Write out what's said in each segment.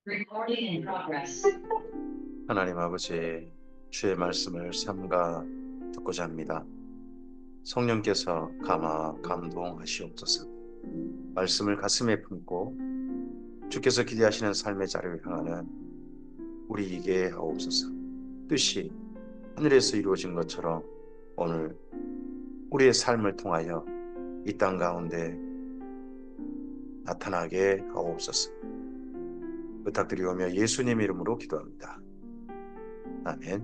Recording in progress. 하나님 아버지, 주의 말씀을 삼가 듣고자 합니다. 성령께서 감화 감동하시옵소서. 말씀을 가슴에 품고 주께서 기대하시는 삶의 자리를 향하는 우리에게 하옵소서. 뜻이 하늘에서 이루어진 것처럼 오늘 우리의 삶을 통하여 이 땅 가운데 나타나게 하옵소서. 부탁드리오며 예수님 이름으로 기도합니다. 아멘.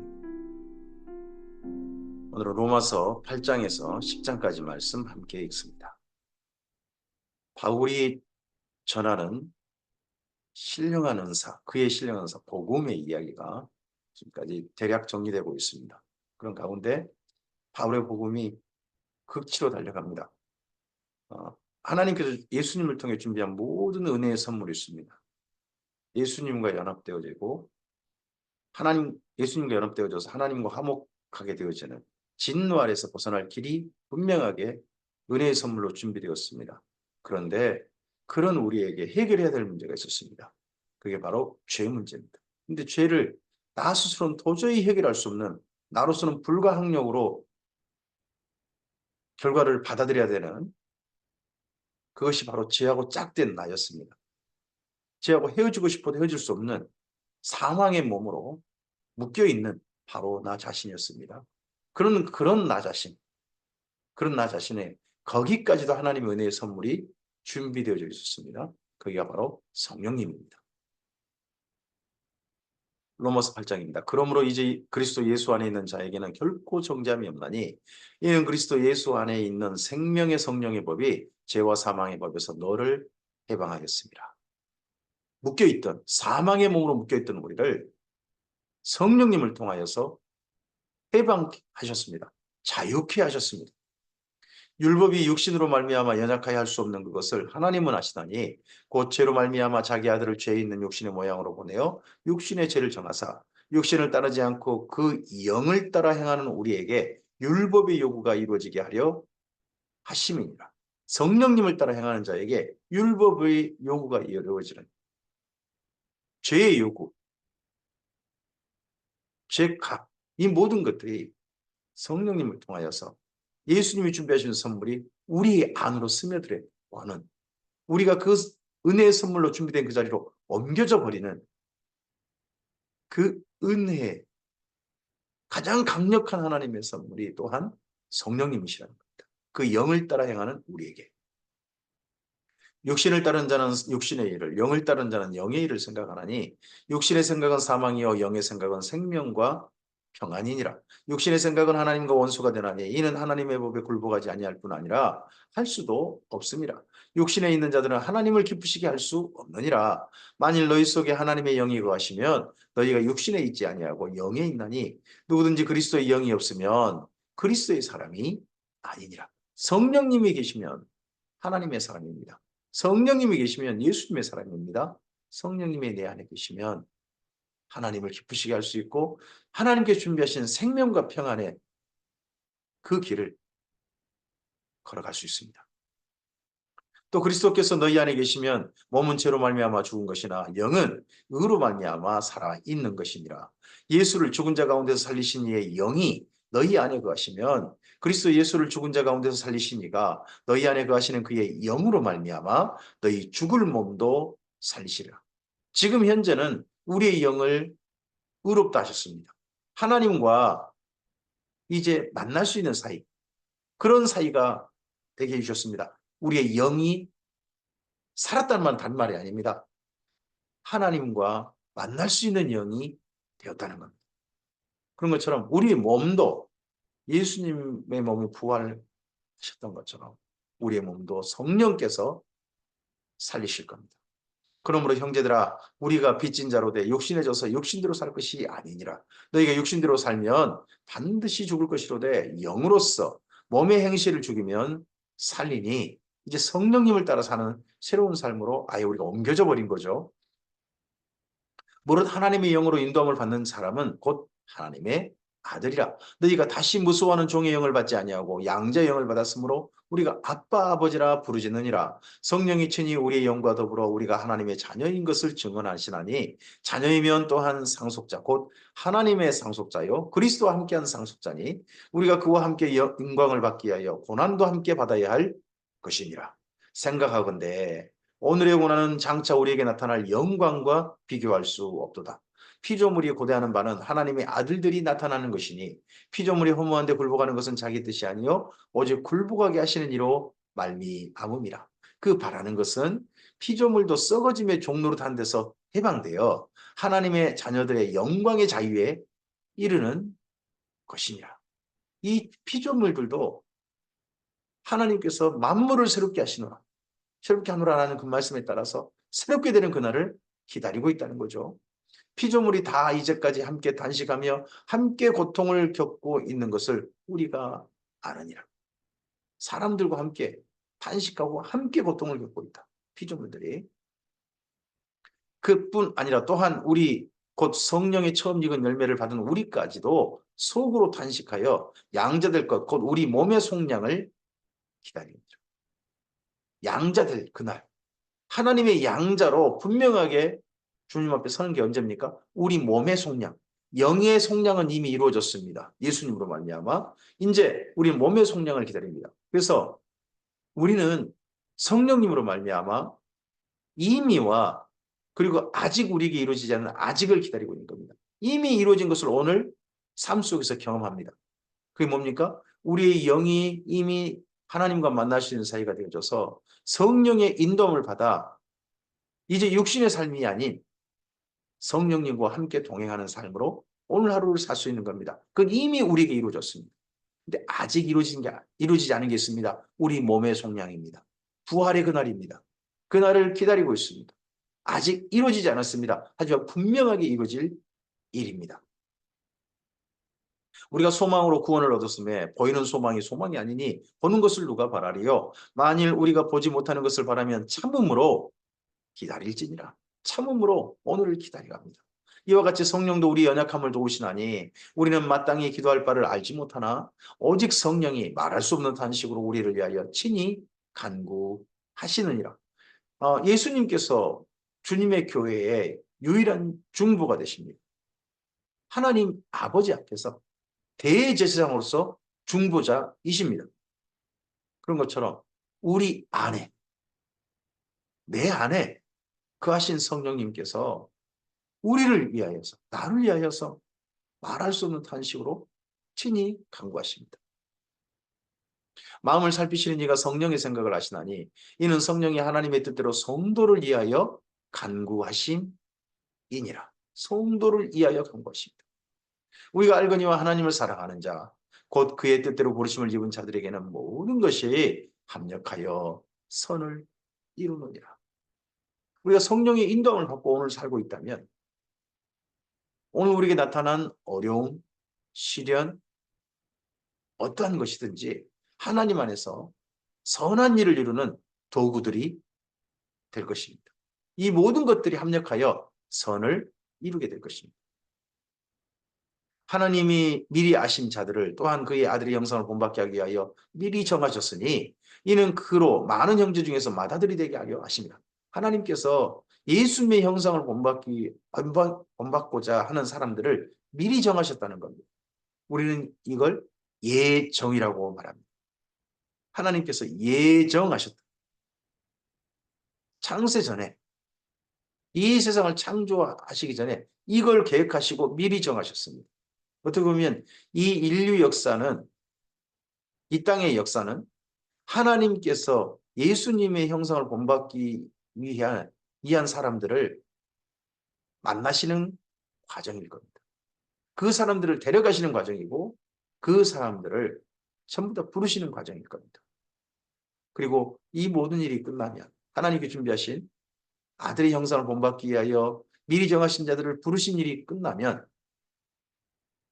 오늘은 로마서 8장에서 10장까지 말씀 함께 읽습니다. 바울이 전하는 신령한 은사, 그의 신령한 은사, 복음의 이야기가 지금까지 대략 정리되고 있습니다. 그런 가운데 바울의 복음이 극치로 달려갑니다. 하나님께서 예수님을 통해 준비한 모든 은혜의 선물이 있습니다. 예수님과 연합되어지고 예수님과 연합되어져서 하나님과 화목하게 되어지는 진노 아래서 벗어날 길이 분명하게 은혜의 선물로 준비되었습니다. 그런데 그런 우리에게 해결해야 될 문제가 있었습니다. 그게 바로 죄 문제입니다. 근데 죄를 나 스스로는 도저히 해결할 수 없는, 나로서는 불가항력으로 결과를 받아들여야 되는, 그것이 바로 죄하고 짝된 나였습니다. 죄하고 헤어지고 싶어도 헤어질 수 없는 사망의 몸으로 묶여있는 바로 나 자신이었습니다. 그런 나 자신의 거기까지도 하나님의 은혜의 선물이 준비되어져 있었습니다. 거기가 바로 성령님입니다. 로마서 8장입니다. 그러므로 이제 그리스도 예수 안에 있는 자에게는 결코 정죄함이 없나니 이는 그리스도 예수 안에 있는 생명의 성령의 법이 죄와 사망의 법에서 너를 해방하였습니다. 묶여있던, 사망의 몸으로 묶여있던 우리를 성령님을 통하여서 해방하셨습니다. 자유케 하셨습니다. 율법이 육신으로 말미암아 연약하여 할 수 없는 그것을 하나님은 아시다니 곧 죄로 말미암아 자기 아들을 죄 있는 육신의 모양으로 보내어 육신의 죄를 정하사 육신을 따르지 않고 그 영을 따라 행하는 우리에게 율법의 요구가 이루어지게 하려 하심이니라. 성령님을 따라 행하는 자에게 율법의 요구가 이루어지는, 죄의 요구, 죄값, 이 모든 것들이 성령님을 통하여서 예수님이 준비하신 선물이 우리 안으로 스며들어 와는, 우리가 그 은혜의 선물로 준비된 그 자리로 옮겨져 버리는 그 은혜의 가장 강력한 하나님의 선물이 또한 성령님이시라는 겁니다. 그 영을 따라 행하는 우리에게. 육신을 따른 자는 육신의 일을, 영을 따른 자는 영의 일을 생각하나니 육신의 생각은 사망이요 영의 생각은 생명과 평안이니라. 육신의 생각은 하나님과 원수가 되나니 이는 하나님의 법에 굴복하지 아니할 뿐 아니라 할 수도 없습니다. 육신에 있는 자들은 하나님을 기쁘시게 할 수 없느니라. 만일 너희 속에 하나님의 영이 거하시면 너희가 육신에 있지 아니하고 영에 있나니 누구든지 그리스도의 영이 없으면 그리스도의 사람이 아니니라. 성령님이 계시면 하나님의 사람입니다. 성령님이 계시면 예수님의 사람입니다. 성령님이 내 안에 계시면 하나님을 기쁘시게 할 수 있고 하나님께 준비하신 생명과 평안의 그 길을 걸어갈 수 있습니다. 또 그리스도께서 너희 안에 계시면 몸은 죄로 말미암아 죽은 것이나 영은 의로 말미암아 살아 있는 것이니라. 예수를 죽은 자 가운데서 살리신 이의 영이 너희 안에 거하시면 그리스도 예수를 죽은 자 가운데서 살리신 이가 너희 안에 거하시는 그의 영으로 말미암아 너희 죽을 몸도 살리시리라. 지금 현재는 우리의 영을 의롭다 하셨습니다. 하나님과 이제 만날 수 있는 사이, 그런 사이가 되게 해주셨습니다. 우리의 영이 살았다는 말은 단말이 아닙니다. 하나님과 만날 수 있는 영이 되었다는 겁니다. 그런 것처럼 우리 몸도 예수님의 몸이 부활하셨던 것처럼 우리의 몸도 성령께서 살리실 겁니다. 그러므로 형제들아 우리가 빚진 자로 돼 육신에 져서 육신대로 살 것이 아니니라. 너희가 육신대로 살면 반드시 죽을 것이로되 영으로서 몸의 행실을 죽이면 살리니, 이제 성령님을 따라 사는 새로운 삶으로 아예 우리가 옮겨져 버린 거죠. 무릇 하나님의 영으로 인도함을 받는 사람은 곧 하나님의 아들이라. 너희가 다시 무수하는 종의 영을 받지 아니하고 양자의 영을 받았으므로 우리가 아빠 아버지라 부르짖느니라. 성령이 친히 우리의 영과 더불어 우리가 하나님의 자녀인 것을 증언하시나니 자녀이면 또한 상속자 곧 하나님의 상속자요 그리스도와 함께한 상속자니 우리가 그와 함께 영광을 받기 위하여 고난도 함께 받아야 할 것이니라. 생각하건대 오늘의 고난은 장차 우리에게 나타날 영광과 비교할 수 없도다. 피조물이 고대하는 바는 하나님의 아들들이 나타나는 것이니 피조물이 허무한데 굴복하는 것은 자기 뜻이 아니요 오직 굴복하게 하시는 이로 말미암음이라. 그 바라는 것은 피조물도 썩어짐의 종로로 단 데서 해방되어 하나님의 자녀들의 영광의 자유에 이르는 것이니라. 이 피조물들도 하나님께서 만물을 새롭게 하시노라. 새롭게 하노라라는 그 말씀에 따라서 새롭게 되는 그날을 기다리고 있다는 거죠. 피조물이 다 이제까지 함께 단식하며 함께 고통을 겪고 있는 것을 우리가 아느니라. 사람들과 함께 단식하고 함께 고통을 겪고 있다. 피조물들이. 그뿐 아니라 또한 우리 곧 성령의 처음 익은 열매를 받은 우리까지도 속으로 단식하여 양자될 것, 곧 우리 몸의 속량을 기다립니다. 양자될 그날. 하나님의 양자로 분명하게 주님 앞에 서는 게 언제입니까? 우리 몸의 속량. 영의 속량은 이미 이루어졌습니다. 예수님으로 말미암아 이제 우리 몸의 속량을 기다립니다. 그래서 우리는 성령님으로 말미암아 이미와 그리고 아직 우리에게 이루어지지 않은 아직을 기다리고 있는 겁니다. 이미 이루어진 것을 오늘 삶 속에서 경험합니다. 그게 뭡니까? 우리의 영이 이미 하나님과 만날 수 있는 사이가 되어져서 성령의 인도함을 받아 이제 육신의 삶이 아닌 성령님과 함께 동행하는 삶으로 오늘 하루를 살 수 있는 겁니다. 그건 이미 우리에게 이루어졌습니다. 근데 아직 이루어지지 않은 게 있습니다. 우리 몸의 속량입니다. 부활의 그날입니다. 그날을 기다리고 있습니다. 아직 이루어지지 않았습니다. 하지만 분명하게 이루어질 일입니다. 우리가 소망으로 구원을 얻었음에 보이는 소망이 소망이 아니니 보는 것을 누가 바라리요? 만일 우리가 보지 못하는 것을 바라면 참음으로 기다릴지니라. 참음으로 오늘을 기다려갑니다. 이와 같이 성령도 우리 연약함을 도우시나니 우리는 마땅히 기도할 바를 알지 못하나 오직 성령이 말할 수 없는 탄식으로 우리를 위하여 친히 간구하시느니라. 예수님께서 주님의 교회의 유일한 중보가 되십니다. 하나님 아버지 앞에서 대제사장으로서 중보자이십니다. 그런 것처럼 우리 안에, 내 안에 그 하신 성령님께서 우리를 위하여서, 나를 위하여서 말할 수 없는 탄식으로 친히 간구하십니다. 마음을 살피시는 이가 성령의 생각을 하시나니 이는 성령이 하나님의 뜻대로 성도를 위하여 간구하심이니라. 성도를 위하여 간구하십니다. 우리가 알거니와 하나님을 사랑하는 자, 곧 그의 뜻대로 부르심을 입은 자들에게는 모든 것이 합력하여 선을 이루느니라. 우리가 성령의 인도함을 받고 오늘 살고 있다면 오늘 우리에게 나타난 어려움, 시련, 어떠한 것이든지 하나님 안에서 선한 일을 이루는 도구들이 될 것입니다. 이 모든 것들이 합력하여 선을 이루게 될 것입니다. 하나님이 미리 아신 자들을 또한 그의 아들의 형상을 본받게 하기 위하여 미리 정하셨으니 이는 그로 많은 형제 중에서 맏아들이 되게 하려 하십니다. 하나님께서 예수님의 형상을 본받고자 하는 사람들을 미리 정하셨다는 겁니다. 우리는 이걸 예정이라고 말합니다. 하나님께서 예정하셨다. 창세 전에 이 세상을 창조하시기 전에 이걸 계획하시고 미리 정하셨습니다. 어떻게 보면 이 인류 역사는 이 땅의 역사는 하나님께서 예수님의 형상을 본받기 위한 사람들을 만나시는 과정일 겁니다. 그 사람들을 데려가시는 과정이고 그 사람들을 전부 다 부르시는 과정일 겁니다. 그리고 이 모든 일이 끝나면 하나님께 준비하신 아들의 형상을 본받기 위하여 미리 정하신 자들을 부르신 일이 끝나면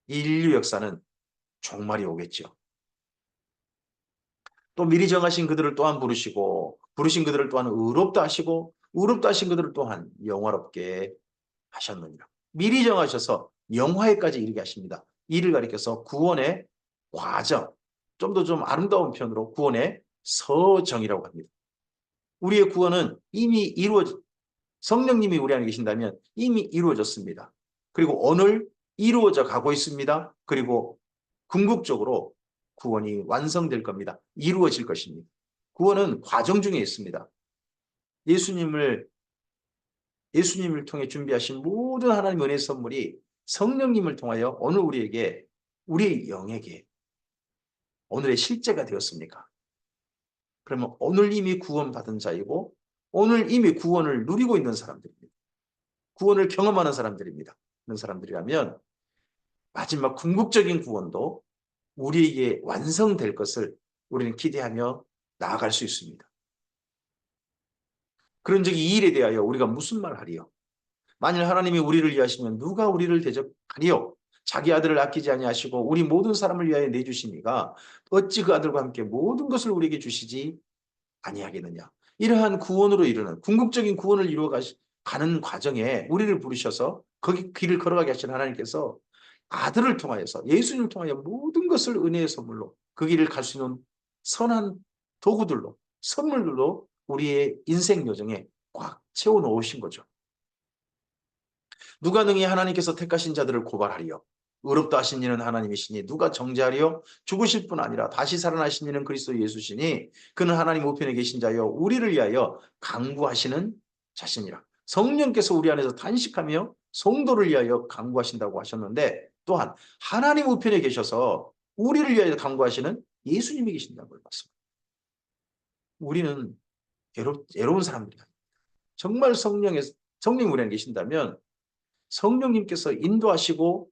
이 인류 역사는 종말이 오겠죠. 또 미리 정하신 그들을 또한 부르시고 부르신 그들을 또한 의롭다 하시고 의롭다 하신 그들을 또한 영화롭게 하셨느니라. 미리 정하셔서 영화에까지 이르게 하십니다. 이를 가리켜서 구원의 과정, 좀 더 좀 아름다운 편으로 구원의 서정이라고 합니다. 우리의 구원은 이미 성령님이 우리 안에 계신다면 이미 이루어졌습니다. 그리고 오늘 이루어져 가고 있습니다. 그리고 궁극적으로 구원이 완성될 겁니다. 이루어질 것입니다. 구원은 과정 중에 있습니다. 예수님을 통해 준비하신 모든 하나님의 은혜의 선물이 성령님을 통하여 오늘 우리에게, 우리의 영에게 오늘의 실제가 되었습니까? 그러면 오늘 이미 구원받은 자이고 오늘 이미 구원을 누리고 있는 사람들입니다. 구원을 경험하는 사람들입니다. 그런 사람들이라면 마지막 궁극적인 구원도 우리에게 완성될 것을 우리는 기대하며 나아갈 수 있습니다. 그런즉 이 일에 대하여 우리가 무슨 말 하리요? 만일 하나님이 우리를 위하시면 누가 우리를 대적하리요? 자기 아들을 아끼지 아니하시고 우리 모든 사람을 위하여 내주시니가 어찌 그 아들과 함께 모든 것을 우리에게 주시지 아니하겠느냐. 이러한 구원으로 이르는 궁극적인 구원을 이루어 가는 과정에 우리를 부르셔서 거기 길을 걸어가게 하신 하나님께서 아들을 통하여서 예수님을 통하여 모든 것을 은혜의 선물로 그 길을 갈 수 있는 선한 도구들로 선물들로 우리의 인생 여정에 꽉 채워 놓으신 거죠. 누가 능히 하나님께서 택하신 자들을 고발하리요? 의롭다 하신 이는 하나님이시니 누가 정죄하리요? 죽으실 뿐 아니라 다시 살아나신 이는 그리스도 예수시니 그는 하나님 우편에 계신 자여 우리를 위하여 강구하시는 자신이라. 성령께서 우리 안에서 탄식하며 성도를 위하여 강구하신다고 하셨는데 또한 하나님 우편에 계셔서 우리를 위하여 강구하시는 예수님이 계신다고 말씀합니다. 우리는 외로운 사람들이 아닙니다. 정말 성령이 우리 안에 계신다면 성령님께서 인도하시고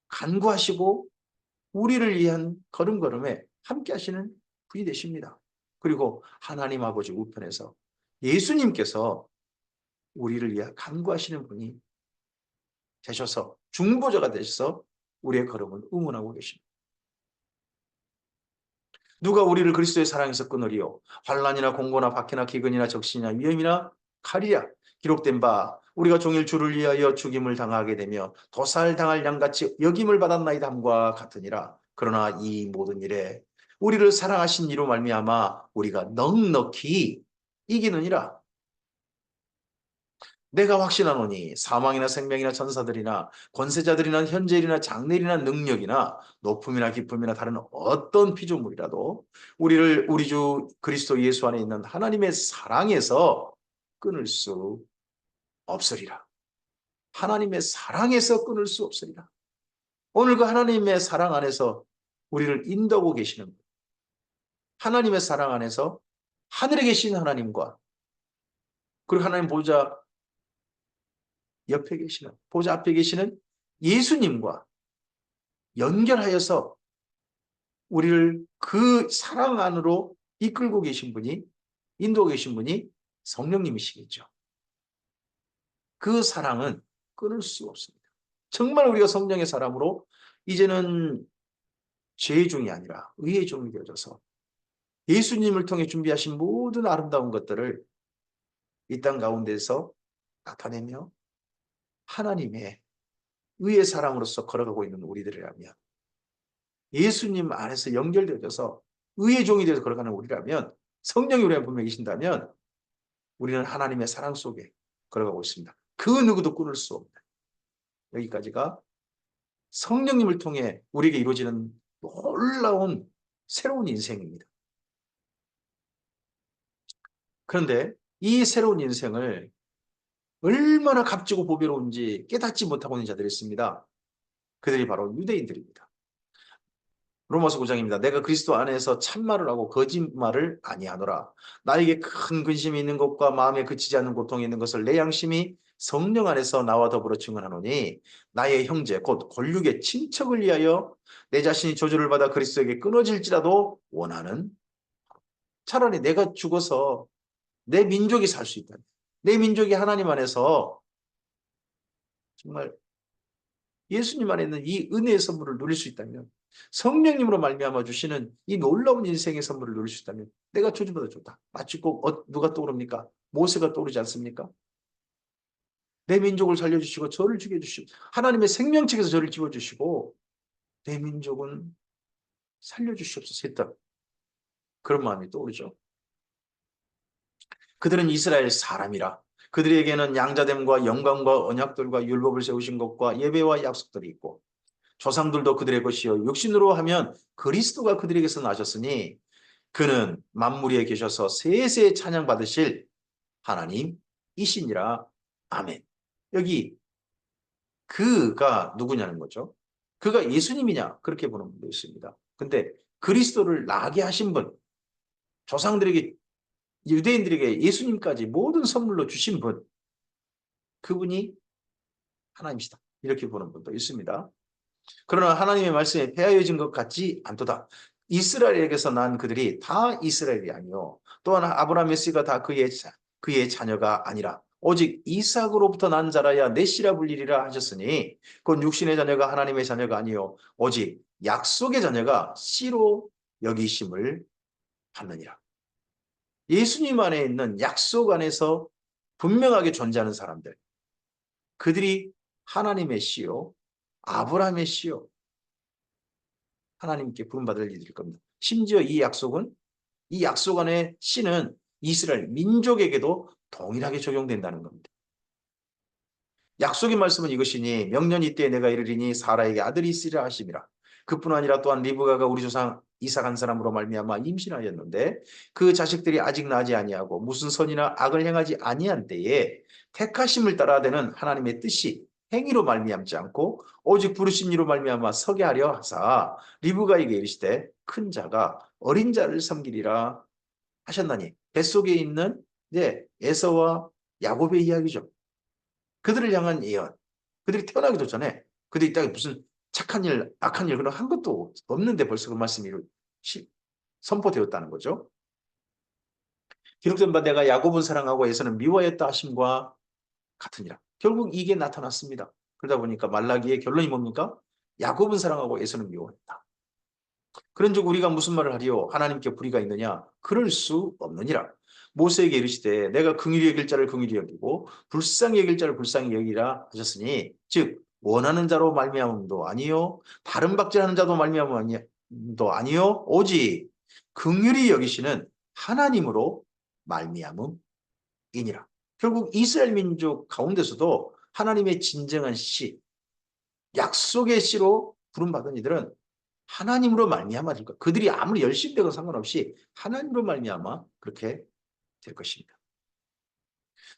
간구하시고 우리를 위한 걸음걸음에 함께 하시는 분이 되십니다. 그리고 하나님 아버지 우편에서 예수님께서 우리를 위해 간구하시는 분이 되셔서 중보자가 되셔서 우리의 걸음을 응원하고 계십니다. 누가 우리를 그리스도의 사랑에서 끊으리요? 환난이나 공고나 박해나 기근이나 적신이나 위험이나 칼이야. 기록된 바 우리가 종일 주를 위하여 죽임을 당하게 되며 도살당할 양같이 여김을 받았나이다 함과 같으니라. 그러나 이 모든 일에 우리를 사랑하신 이로 말미암아 우리가 넉넉히 이기느니라. 내가 확신하노니 사망이나 생명이나 천사들이나 권세자들이나 현재일이나 장래일이나 능력이나 높음이나 깊음이나 다른 어떤 피조물이라도 우리를 우리 주 그리스도 예수 안에 있는 하나님의 사랑에서 끊을 수 없으리라. 하나님의 사랑에서 끊을 수 없으리라. 오늘 그 하나님의 사랑 안에서 우리를 인도하고 계시는 분. 하나님의 사랑 안에서 하늘에 계신 하나님과 그리고 하나님 보좌 옆에 계시는 보좌 앞에 계시는 예수님과 연결하여서 우리를 그 사랑 안으로 이끌고 계신 분이 인도하고 계신 분이 성령님이시겠죠. 그 사랑은 끊을 수 없습니다. 정말 우리가 성령의 사람으로 이제는 죄의 종이 아니라 의의 종이 되어져서 예수님을 통해 준비하신 모든 아름다운 것들을 이 땅 가운데서 나타내며 하나님의 의의 사람으로서 걸어가고 있는 우리들이라면 예수님 안에서 연결되어져서 의의 종이 되어서 걸어가는 우리라면 성령이 우리 안에 분명히 계신다면 우리는 하나님의 사랑 속에 걸어가고 있습니다. 그 누구도 끊을 수 없는 여기까지가 성령님을 통해 우리에게 이루어지는 놀라운 새로운 인생입니다. 그런데 이 새로운 인생을 얼마나 값지고 보배로운지 깨닫지 못하고 있는 자들이 있습니다. 그들이 바로 유대인들입니다. 로마서 9장입니다. 내가 그리스도 안에서 참말을 하고 거짓말을 아니하노라. 나에게 큰 근심이 있는 것과 마음에 그치지 않는 고통이 있는 것을 내 양심이 성령 안에서 나와 더불어 증언하노니 나의 형제 곧 권륙의 친척을 위하여 내 자신이 저주를 받아 그리스도에게 끊어질지라도 원하는 차라리 내가 죽어서 내 민족이 살 수 있다. 내 민족이 하나님 안에서 정말 예수님 안에 있는 이 은혜의 선물을 누릴 수 있다면 성령님으로 말미암아 주시는 이 놀라운 인생의 선물을 누릴 수 있다면 내가 저주보다 좋다. 마치 꼭 누가 떠오릅니까? 모세가 떠오르지 않습니까? 내 민족을 살려주시고 저를 죽여주시고 하나님의 생명책에서 저를 집어주시고 내 민족은 살려주시옵소서 했던 그런 마음이 떠오르죠. 그들은 이스라엘 사람이라. 그들에게는 양자됨과 영광과 언약들과 율법을 세우신 것과 예배와 약속들이 있고 조상들도 그들의 것이요 육신으로 하면 그리스도가 그들에게서 나셨으니 그는 만물 위에 계셔서 세세 찬양 받으실 하나님이시니라. 아멘. 여기 그가 누구냐는 거죠. 그가 예수님이냐 그렇게 보는 분도 있습니다. 근데 그리스도를 나게 하신 분, 조상들에게 유대인들에게 예수님까지 모든 선물로 주신 분, 그분이 하나님이시다. 이렇게 보는 분도 있습니다. 그러나 하나님의 말씀에 폐하여진 것 같지 않도다. 이스라엘에게서 난 그들이 다 이스라엘이 아니요. 또한 아브라함의 씨가 다 그의 자녀가 아니라 오직 이삭으로부터 난 자라야 내 씨라 불리리라 하셨으니 곧 육신의 자녀가 하나님의 자녀가 아니요 오직 약속의 자녀가 씨로 여기심을 받느니라. 예수님 안에 있는 약속 안에서 분명하게 존재하는 사람들, 그들이 하나님의 씨요 아브라함의 씨요 하나님께 부름받을 이들일 겁니다. 심지어 이 약속은 이 약속 안에 씨는 이스라엘 민족에게도 동일하게 적용된다는 겁니다. 약속의 말씀은 이것이니 명년 이때에 내가 이르리니 사라에게 아들이 있으리라 하심이라. 그뿐 아니라 또한 리브가가 우리 조상 이삭 한 사람으로 말미암아 임신하였는데 그 자식들이 아직 나지 아니하고 무슨 선이나 악을 행하지 아니한 때에 택하심을 따라 되는 하나님의 뜻이 행위로 말미암지 않고 오직 부르신 이로 말미암아 서게 하려 하사 리브가에게 이르시되 큰 자가 어린 자를 섬기리라 하셨나니 뱃속에 있는 이제 에서와 야곱의 이야기죠. 그들을 향한 예언. 그들이 태어나기도 전에 그들이 딱 무슨 착한 일, 악한 일 그런 한 것도 없는데 벌써 그 말씀이 선포되었다는 거죠. 기록된 바 내가 야곱은 사랑하고 에서는 미워했다 하심과 같으니라. 결국 이게 나타났습니다. 그러다 보니까 말라기의 결론이 뭡니까? 야곱은 사랑하고 에서는 미워했다. 그런즉 우리가 무슨 말을 하리요? 하나님께 불의가 있느냐? 그럴 수 없느니라. 모세에게 이르시되 내가 긍휼히 여길 자를 긍휼히 여기고 불쌍히 여길 자를 불쌍히 여기라 하셨으니 즉 원하는 자로 말미암음도 아니요 다른 박질하는 자도 말미암음도 아니요 오직 긍휼히 여기시는 하나님으로 말미암음이니라. 결국 이스라엘 민족 가운데서도 하나님의 진정한 씨, 약속의 씨로 부름받은 이들은 하나님으로 말미암아 될 것. 그들이 아무리 열심히 되건 상관없이 하나님으로 말미암아 그렇게 될 것입니다.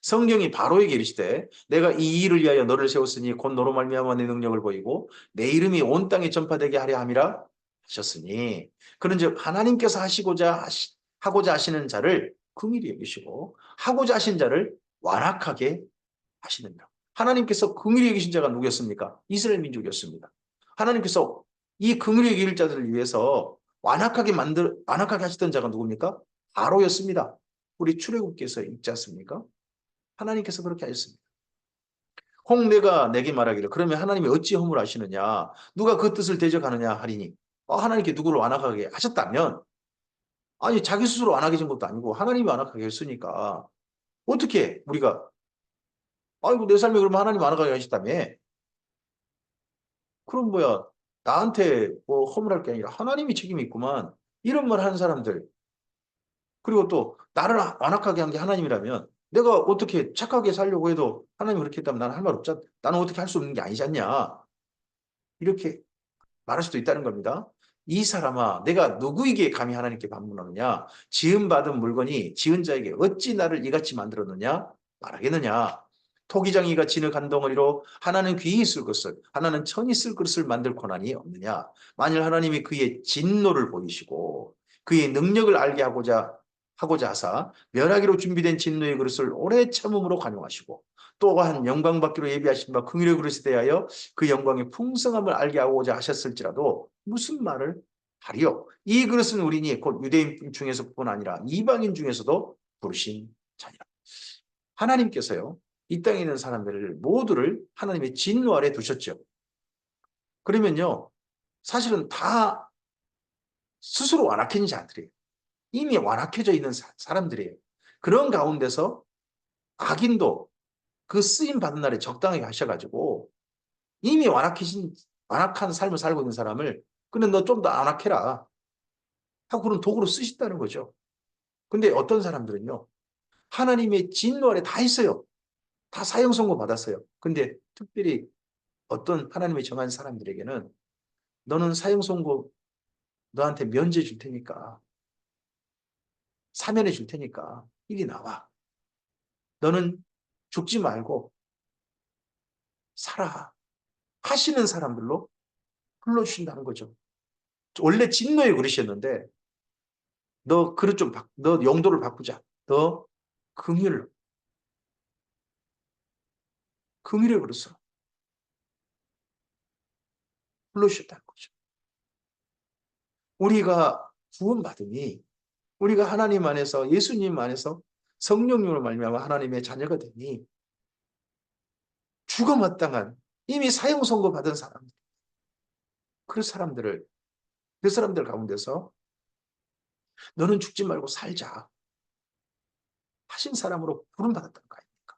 성경이 바로에게 이르시되 내가 이 일을 위하여 너를 세웠으니 곧 너로 말미암아 내 능력을 보이고 내 이름이 온 땅에 전파되게 하려 함이라 하셨으니 그런즉 하나님께서 하고자 하시는 자를 긍휼히 여기시고 하고자 하신 자를 완악하게 하시느니라. 하나님께서 긍휼히 여기신 자가 누구였습니까? 이스라엘 민족이었습니다. 하나님께서 이 긍휼히 여길 자들을 위해서 완악하게 하시던 자가 누굽니까? 바로였습니다. 우리 출애굽기에서 읽지 않습니까? 하나님께서 그렇게 하셨습니다. 혹 내가 내게 말하기를 그러면 하나님이 어찌 허물하시느냐 누가 그 뜻을 대적하느냐 하리니 하나님께 누구를 완악하게 하셨다면 아니 자기 스스로 완악해진 것도 아니고 하나님이 완악하게 했으니까 어떻게 우리가 아이고 내 삶에 그러면 하나님이 완악하게 하셨다며 그럼 뭐야 나한테 뭐 허물할 게 아니라 하나님이 책임이 있구만 이런 말 하는 사람들 그리고 또 나를 완악하게 한 게 하나님이라면 내가 어떻게 착하게 살려고 해도 하나님이 그렇게 했다면 나는 할 말 없잖아. 나는 어떻게 할 수 없는 게 아니지 않냐. 이렇게 말할 수도 있다는 겁니다. 이 사람아 내가 누구에게 감히 하나님께 반문하느냐. 지음받은 물건이 지은 자에게 어찌 나를 이같이 만들었느냐 말하겠느냐. 토기장이가 진흙 한 덩어리로 하나는 귀히 쓸 것을 하나는 천히 쓸 것을 만들 권한이 없느냐. 만일 하나님이 그의 진노를 보이시고 그의 능력을 알게 하고자 하사 멸하기로 준비된 진노의 그릇을 오래 참음으로 관용하시고 또한 영광 받기로 예비하신 바 긍휼의 그릇에 대하여 그 영광의 풍성함을 알게 하고자 하셨을지라도 무슨 말을 하리요. 이 그릇은 우리니 곧 유대인 중에서뿐 아니라 이방인 중에서도 부르신 자니라. 하나님께서요. 이 땅에 있는 사람들을 모두를 하나님의 진노 아래 두셨죠. 그러면요. 사실은 다 스스로 완악해진 자들이에요. 이미 완악해져 있는 사람들이에요. 그런 가운데서 악인도 그 쓰임 받은 날에 적당하게 하셔가지고 이미 완악한 삶을 살고 있는 사람을 근데 너 좀 더 완악해라. 하고 그런 도구로 쓰신다는 거죠. 근데 어떤 사람들은요, 하나님의 진노 아래 다 있어요. 다 사형 선고 받았어요. 근데 특별히 어떤 하나님의 정한 사람들에게는 너는 사형 선고 너한테 면제 줄 테니까, 사면해 줄 테니까 이리 나와. 너는 죽지 말고 살아. 하시는 사람들로 불러주신다는 거죠. 원래 진노의 그릇이었는데 너 그릇 좀 너 용도를 바꾸자. 너 긍휼을 긍휼의 그릇으로 불러주셨다는 거죠. 우리가 구원받으니 우리가 하나님 안에서 예수님 안에서 성령님으로 말미암아 하나님의 자녀가 되니 죽어마땅한 이미 사형 선고 받은 사람 그 사람들을 그 사람들 가운데서 너는 죽지 말고 살자 하신 사람으로 부름받았다는 거 아닙니까?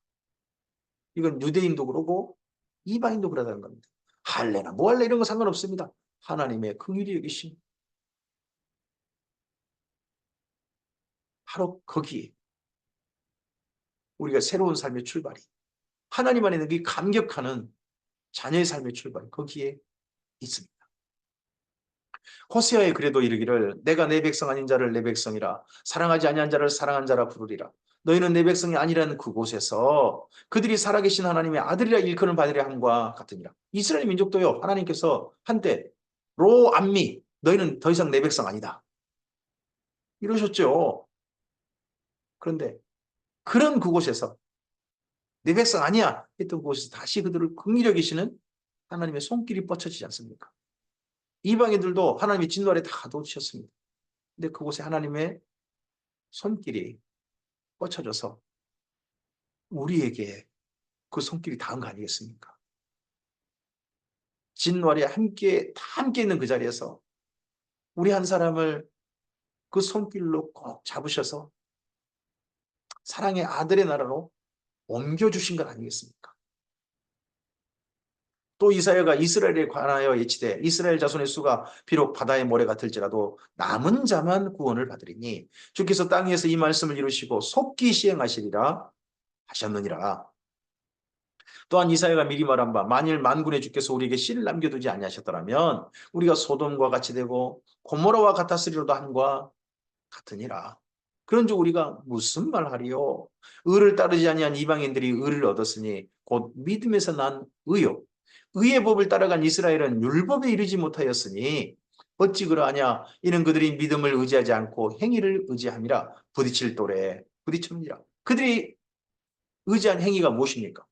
이건 유대인도 그러고 이방인도 그러다는 겁니다. 할래나 뭐 할래 이런 거 상관없습니다. 하나님의 긍휼이 여기신 바로 거기에 우리가 새로운 삶의 출발이 하나님 안에 이 감격하는 자녀의 삶의 출발이 거기에 있습니다. 호세아에 그래도 이르기를 내가 내 백성 아닌 자를 내 백성이라 사랑하지 아니한 자를 사랑한 자라 부르리라. 너희는 내 백성이 아니라는 그곳에서 그들이 살아계신 하나님의 아들이라 일컬음을 받으려 함과 같으니라. 이스라엘 민족도요. 하나님께서 한때 로 암미 너희는 더 이상 내 백성 아니다. 이러셨죠. 그런데 그런 그곳에서 내 백성 아니야 했던 그곳에서 다시 그들을 긍휼히 여기시는 하나님의 손길이 뻗쳐지지 않습니까? 이방인들도 하나님의 진노 아래 다 가두어주셨습니다. 근데 그곳에 하나님의 손길이 뻗쳐져서 우리에게 그 손길이 닿은 거 아니겠습니까? 진노 아래 함께 다 함께 있는 그 자리에서 우리 한 사람을 그 손길로 꼭 잡으셔서 사랑의 아들의 나라로 옮겨주신 것 아니겠습니까? 또 이사야가 이스라엘에 관하여 예치되 이스라엘 자손의 수가 비록 바다의 모래 같을지라도 남은 자만 구원을 받으리니 주께서 땅 위에서 이 말씀을 이루시고 속기 시행하시리라 하셨느니라. 또한 이사야가 미리 말한 바 만일 만군의 주께서 우리에게 씨를 남겨두지 아니하셨더라면 우리가 소돔과 같이 되고 고모라와 같았으리로도 함과 같으니라. 그런즉 우리가 무슨 말하리요? 의를 따르지 아니한 이방인들이 의를 얻었으니 곧 믿음에서 난 의요. 의의 법을 따라간 이스라엘은 율법에 이르지 못하였으니 어찌 그러하냐? 이는 그들이 믿음을 의지하지 않고 행위를 의지함이라. 부딪힐 돌에 부딪힙니다. 그들이 의지한 행위가 무엇입니까?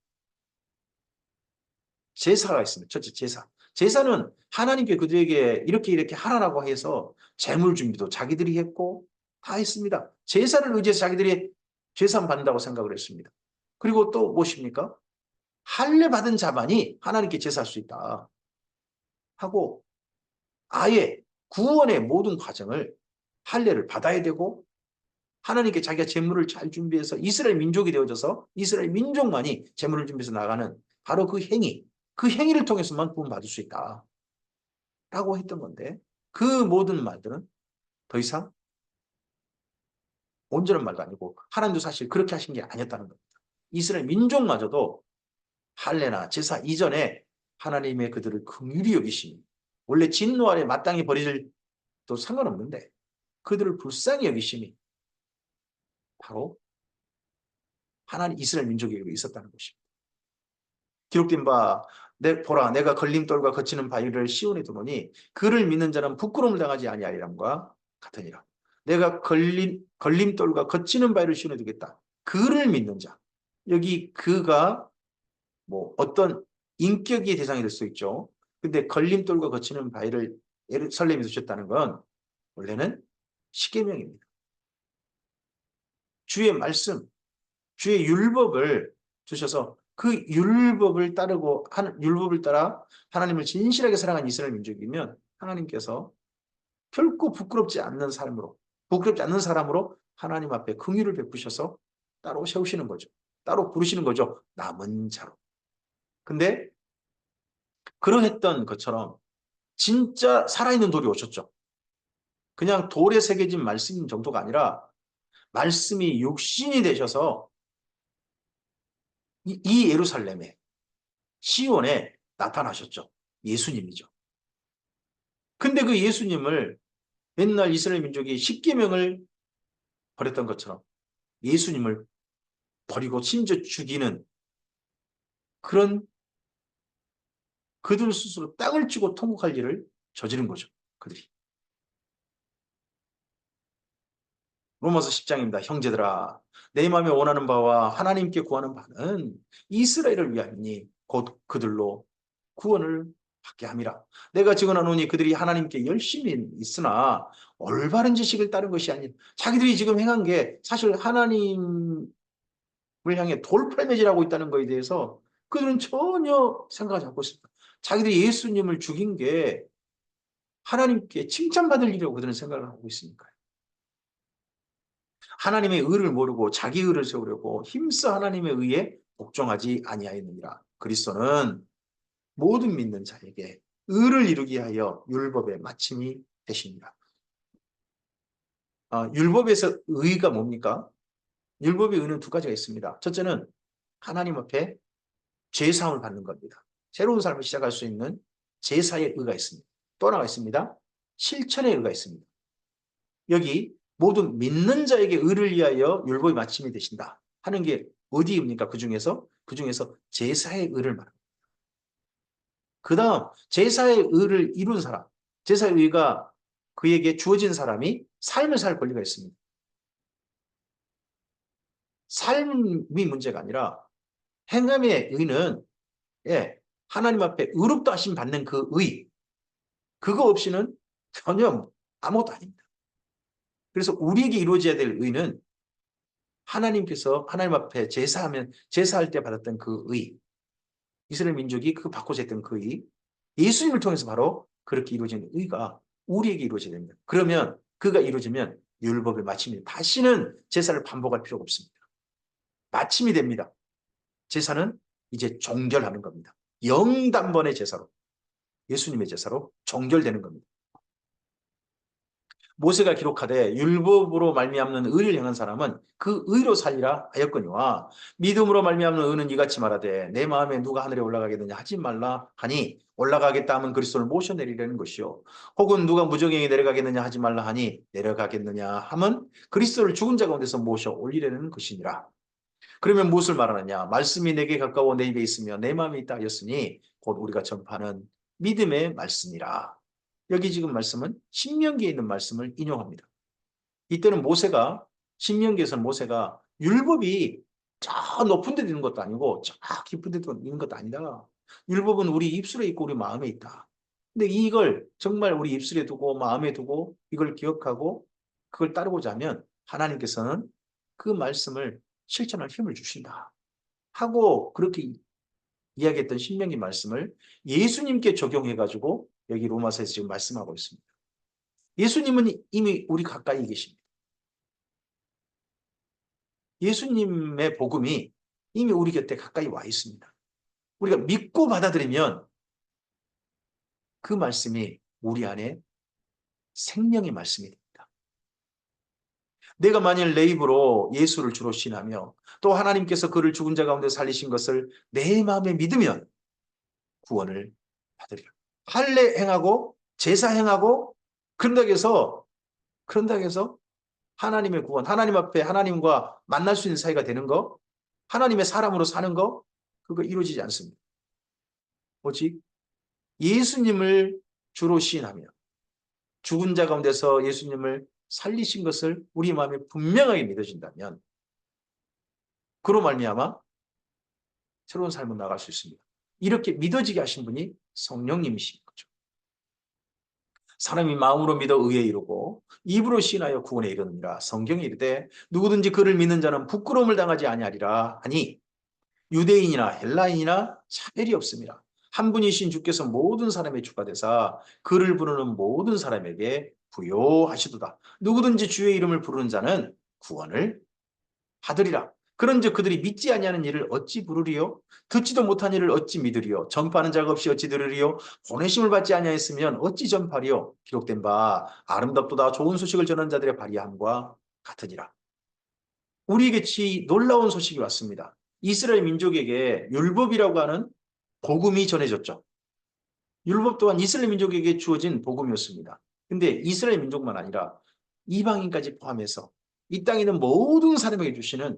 제사가 있습니다. 첫째 제사. 제사는 하나님께 그들에게 이렇게 하라고 해서 재물 준비도 자기들이 했고 다 했습니다. 제사를 의지해서 자기들이 제사 받는다고 생각을 했습니다. 그리고 또 무엇입니까? 할례 받은 자만이 하나님께 제사할 수 있다 하고 아예 구원의 모든 과정을 할례를 받아야 되고 하나님께 자기가 재물을 잘 준비해서 이스라엘 민족이 되어져서 이스라엘 민족만이 재물을 준비해서 나가는 바로 그 행위, 그 행위를 통해서만 구원받을 수 있다 라고 했던 건데 그 모든 말들은 더 이상 온전한 말도 아니고 하나님도 사실 그렇게 하신 게 아니었다는 겁니다. 이스라엘 민족마저도 할례나 제사 이전에 하나님의 그들을 긍휼히 여기시니 원래 진노 아래 마땅히 버리도 상관없는데 그들을 불쌍히 여기심이 바로 하나님 이스라엘 민족에게 있었다는 것입니다. 기록된 바 보라 내가 걸림돌과 거치는 바위를 시온에 두노니 그를 믿는 자는 부끄러움을 당하지 아니하리람과 같으니라. 내가 걸림돌과 거치는 바위를 시온에 두겠다. 그를 믿는 자. 여기 그가 뭐 어떤 인격의 대상이 될 수 있죠. 근데 걸림돌과 거치는 바위를 설렘이 두셨다는 건 원래는 십계명입니다. 주의 말씀, 주의 율법을 주셔서 그 율법을 따르고 율법을 따라 하나님을 진실하게 사랑한 이스라엘 민족이면 하나님께서 결코 부끄럽지 않는 사람으로 하나님 앞에 긍휼을 베푸셔서 따로 세우시는 거죠. 따로 부르시는 거죠. 남은 자로. 근데 그러했던 것처럼 진짜 살아있는 돌이 오셨죠. 그냥 돌에 새겨진 말씀 정도가 아니라 말씀이 육신이 되셔서 이 예루살렘에 시온에 나타나셨죠. 예수님이죠. 근데 그 예수님을 옛날 이스라엘 민족이 십계명을 버렸던 것처럼 예수님을 버리고 심지어 죽이는 그런 그들 스스로 땅을 쥐고 통곡할 일을 저지른 거죠. 그들이. 로마서 10장입니다. 형제들아, 내 마음에 원하는 바와 하나님께 구하는 바는 이스라엘을 위하니 곧 그들로 구원을 받게 함이라. 내가 증언하노니 그들이 하나님께 열심히 있으나 올바른 지식을 따른 것이 아닌 자기들이 지금 행한 게 사실 하나님을 향해 돌팔매질하고 있다는 것에 대해서 그들은 전혀 생각하지 않고 있습니다. 자기들이 예수님을 죽인 게 하나님께 칭찬받을 일이라고 그들은 생각을 하고 있으니까요. 하나님의 의를 모르고 자기 의를 세우려고 힘써 하나님의 의에 복종하지 아니하였느니라. 그리스도는 모든 믿는 자에게 의를 이루게 하여 율법의 마침이 되십니다. 율법에서 의가 뭡니까? 율법의 의는 두 가지가 있습니다. 첫째는 하나님 앞에 제사함을 받는 겁니다. 새로운 삶을 시작할 수 있는 제사의 의가 있습니다. 또 하나가 있습니다. 실천의 의가 있습니다. 여기 모든 믿는 자에게 의를 위하여 율법이 마침이 되신다 하는 게 어디입니까? 그 중에서 제사의 의를 말합니다. 그 다음 제사의 의를 이룬 사람, 제사의 의가 그에게 주어진 사람이 삶을 살 권리가 있습니다. 삶이 문제가 아니라 행함의 의는 하나님 앞에 의롭다 하심 받는 그 의, 그거 없이는 전혀 아무것도 아닙니다. 그래서 우리에게 이루어져야 될 의는 하나님께서 하나님 앞에 제사할 때 받았던 그 의, 이스라엘 민족이 그 받고자 했던 그 의, 예수님을 통해서 바로 그렇게 이루어지는 의가 우리에게 이루어져야 됩니다. 그러면 그가 이루어지면 율법의 마침이 다시는 제사를 반복할 필요가 없습니다. 마침이 됩니다. 제사는 이제 종결하는 겁니다. 영단번의 제사로, 예수님의 제사로 종결되는 겁니다. 모세가 기록하되 율법으로 말미암는 의를 행한 사람은 그 의로 살리라 하였거니와 믿음으로 말미암는 의는 이같이 말하되 내 마음에 누가 하늘에 올라가겠느냐 하지 말라 하니 올라가겠다 하면 그리스도를 모셔내리려는 것이요 혹은 누가 무저갱에 내려가겠느냐 하지 말라 하니 내려가겠느냐 하면 그리스도를 죽은 자 가운데서 모셔 올리려는 것이니라. 그러면 무엇을 말하느냐? 말씀이 내게 가까워 내 입에 있으며 내 마음에 있다 하였으니 곧 우리가 전파하는 믿음의 말씀이라. 여기 지금 말씀은 신명기에 있는 말씀을 인용합니다. 이때는 신명기에서는 모세가 율법이 저 높은 데 있는 것도 아니고 저 깊은 데 있는 것도 아니다. 율법은 우리 입술에 있고 우리 마음에 있다. 근데 이걸 정말 우리 입술에 두고 마음에 두고 이걸 기억하고 그걸 따르고자 하면 하나님께서는 그 말씀을 실천할 힘을 주신다 하고 그렇게 이야기했던 신명기 말씀을 예수님께 적용해가지고 여기 로마서에서 지금 말씀하고 있습니다. 예수님은 이미 우리 가까이 계십니다. 예수님의 복음이 이미 우리 곁에 가까이 와 있습니다. 우리가 믿고 받아들이면 그 말씀이 우리 안에 생명의 말씀이 됩니다. 내가 만일 내 입으로 예수를 주로 신하며 또 하나님께서 그를 죽은 자 가운데 살리신 것을 내 마음에 믿으면 구원을 받으리라. 할례 행하고 제사 행하고 그런다고 해서 하나님의 구원, 하나님 앞에 하나님과 만날 수 있는 사이가 되는 거, 하나님의 사람으로 사는 거, 그거 이루어지지 않습니다. 오직 예수님을 주로 시인하며 죽은 자 가운데서 예수님을 살리신 것을 우리 마음에 분명하게 믿어진다면 그로 말미암아 새로운 삶을 나갈 수 있습니다. 이렇게 믿어지게 하신 분이 성령님이신 거죠. 사람이 마음으로 믿어 의에 이르고 입으로 시인하여 구원에 이르느니라. 성경에 이르되 누구든지 그를 믿는 자는 부끄러움을 당하지 아니하리라 하니 유대인이나 헬라인이나 차별이 없습니다. 한 분이신 주께서 모든 사람의 주가 되사 그를 부르는 모든 사람에게 부요하시도다. 누구든지 주의 이름을 부르는 자는 구원을 받으리라. 그런즉 그들이 믿지 아니하는 일을 어찌 부르리요? 듣지도 못한 일을 어찌 믿으리요? 전파하는 자가 없이 어찌 들으리요? 보내심을 받지 아니하였으면 어찌 전파리요? 기록된 바 아름답도다 좋은 소식을 전하는 자들의 발이함과 같으니라. 우리에게 놀라운 소식이 왔습니다. 이스라엘 민족에게 율법이라고 하는 복음이 전해졌죠. 율법 또한 이스라엘 민족에게 주어진 복음이었습니다. 근데 이스라엘 민족만 아니라 이방인까지 포함해서 이 땅에 있는 모든 사람에게 주시는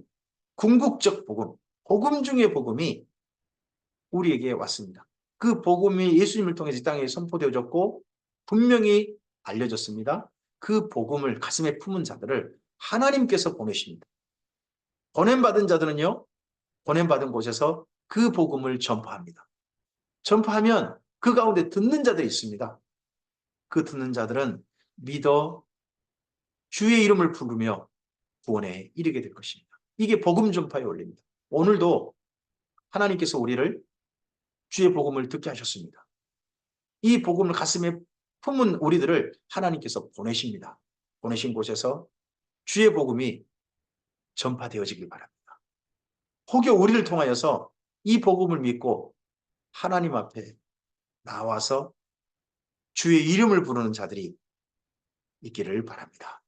궁극적 복음, 복음 중의 복음이 우리에게 왔습니다. 그 복음이 예수님을 통해서 이 땅에 선포되어졌고 분명히 알려졌습니다. 그 복음을 가슴에 품은 자들을 하나님께서 보내십니다. 보냄받은 자들은요, 보냄받은 곳에서 그 복음을 전파합니다. 전파하면 그 가운데 듣는 자들이 있습니다. 그 듣는 자들은 믿어 주의 이름을 부르며 구원에 이르게 될 것입니다. 이게 복음 전파의 원리입니다. 오늘도 하나님께서 우리를 주의 복음을 듣게 하셨습니다. 이 복음을 가슴에 품은 우리들을 하나님께서 보내십니다. 보내신 곳에서 주의 복음이 전파되어지길 바랍니다. 혹여 우리를 통하여서 이 복음을 믿고 하나님 앞에 나와서 주의 이름을 부르는 자들이 있기를 바랍니다.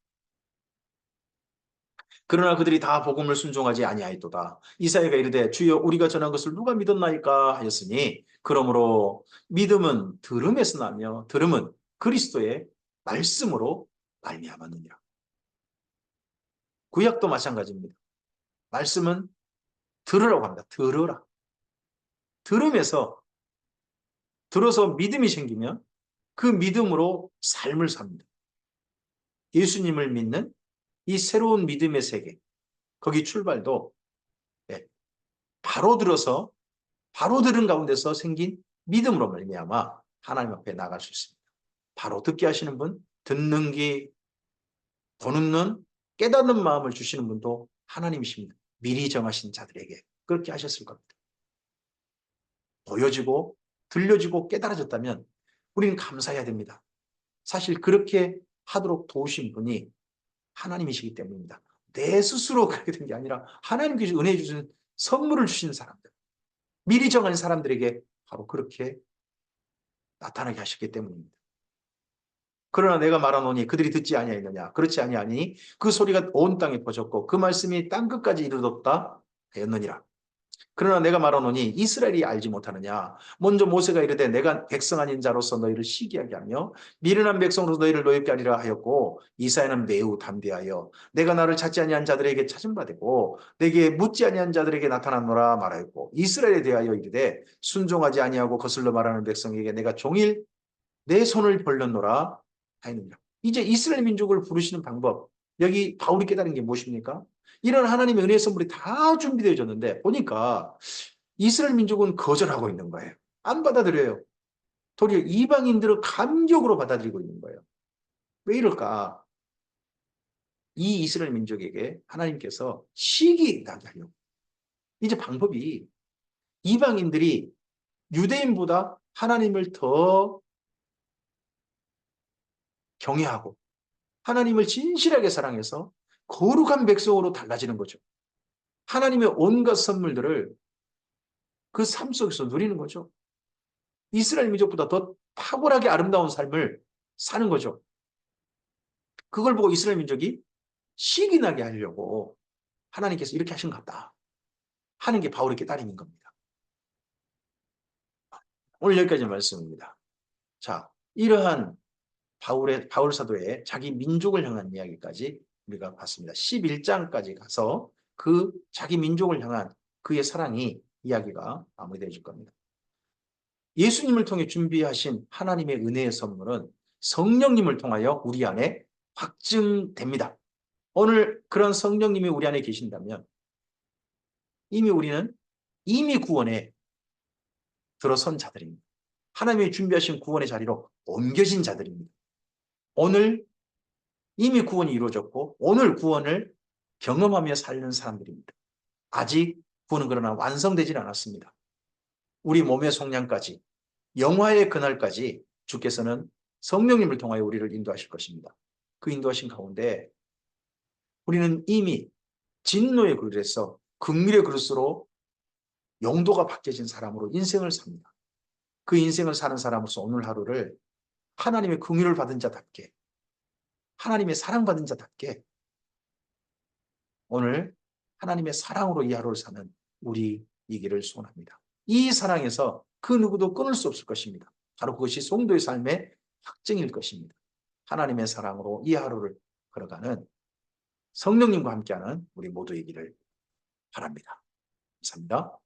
그러나 그들이 다 복음을 순종하지 아니하였도다. 이사야가 이르되 주여 우리가 전한 것을 누가 믿었나이까 하였으니 그러므로 믿음은 들음에서 나며 들음은 그리스도의 말씀으로 말미암았느니라. 구약도 마찬가지입니다. 말씀은 들으라고 합니다. 들으라. 들음에서 들어서 믿음이 생기면 그 믿음으로 삶을 삽니다. 예수님을 믿는 이 새로운 믿음의 세계, 거기 출발도 바로 들어서 바로 들은 가운데서 생긴 믿음으로 말미암아 하나님 앞에 나갈 수 있습니다. 바로 듣게 하시는 분, 듣는 귀, 보는 눈, 깨닫는 마음을 주시는 분도 하나님이십니다. 미리 정하신 자들에게 그렇게 하셨을 겁니다. 보여지고 들려지고 깨달아졌다면 우리는 감사해야 됩니다. 사실 그렇게 하도록 도우신 분이 하나님이시기 때문입니다. 내 스스로 그렇게 된 게 아니라 하나님께서 은혜 주신 선물을 주시는 사람들, 미리 정한 사람들에게 바로 그렇게 나타나게 하셨기 때문입니다. 그러나 내가 말하노니 그들이 듣지 아니하였느냐? 그렇지 아니하니 그 소리가 온 땅에 퍼졌고 그 말씀이 땅 끝까지 이르렀다 하였느니라. 그러나 내가 말하노니 이스라엘이 알지 못하느냐? 먼저 모세가 이르되 내가 백성 아닌 자로서 너희를 시기하게 하며 미련한 백성으로 너희를 노엽게 하리라 하였고 이사야는 매우 담대하여 내가 나를 찾지 아니한 자들에게 찾은 바 되고 내게 묻지 아니한 자들에게 나타났노라 말하였고 이스라엘에 대하여 이르되 순종하지 아니하고 거슬러 말하는 백성에게 내가 종일 내 손을 벌렸노라 하였느니라. 이제 이스라엘 민족을 부르시는 방법, 여기 바울이 깨달은 게 무엇입니까? 이런 하나님의 은혜의 선물이 다 준비되어졌는데 보니까 이스라엘 민족은 거절하고 있는 거예요. 안 받아들여요. 도리어 이방인들을 감격으로 받아들이고 있는 거예요. 왜 이럴까? 이 이스라엘 민족에게 하나님께서 시기 나게 하려고. 이제 방법이 이방인들이 유대인보다 하나님을 더 경외하고 하나님을 진실하게 사랑해서 거룩한 백성으로 달라지는 거죠. 하나님의 온갖 선물들을 그 삶 속에서 누리는 거죠. 이스라엘 민족보다 더 탁월하게 아름다운 삶을 사는 거죠. 그걸 보고 이스라엘 민족이 시기 나게 하려고 하나님께서 이렇게 하신 것 같다 하는 게 바울의 깨달음인 겁니다. 오늘 여기까지 말씀입니다. 자, 이러한 바울 사도의 자기 민족을 향한 이야기까지 우리가 봤습니다. 11장까지 가서 그 자기 민족을 향한 그의 사랑이 이야기가 마무리되어질 겁니다. 예수님을 통해 준비하신 하나님의 은혜의 선물은 성령님을 통하여 우리 안에 확증됩니다. 오늘 그런 성령님이 우리 안에 계신다면 우리는 이미 구원에 들어선 자들입니다. 하나님이 준비하신 구원의 자리로 옮겨진 자들입니다. 오늘 이미 구원이 이루어졌고 오늘 구원을 경험하며 사는 사람들입니다. 아직 구원은 그러나 완성되지는 않았습니다. 우리 몸의 속량까지 영화의 그날까지 주께서는 성령님을 통하여 우리를 인도하실 것입니다. 그 인도하신 가운데 우리는 이미 진노의 그늘에서 긍휼에 그럴수록 용도가 바뀌어진 사람으로 인생을 삽니다. 그 인생을 사는 사람으로서 오늘 하루를 하나님의 긍휼을 받은 자답게, 하나님의 사랑받은 자답게 오늘 하나님의 사랑으로 이 하루를 사는 우리이기를 소원합니다. 이 사랑에서 그 누구도 끊을 수 없을 것입니다. 바로 그것이 성도의 삶의 확증일 것입니다. 하나님의 사랑으로 이 하루를 걸어가는 성령님과 함께하는 우리 모두이기를 바랍니다. 감사합니다.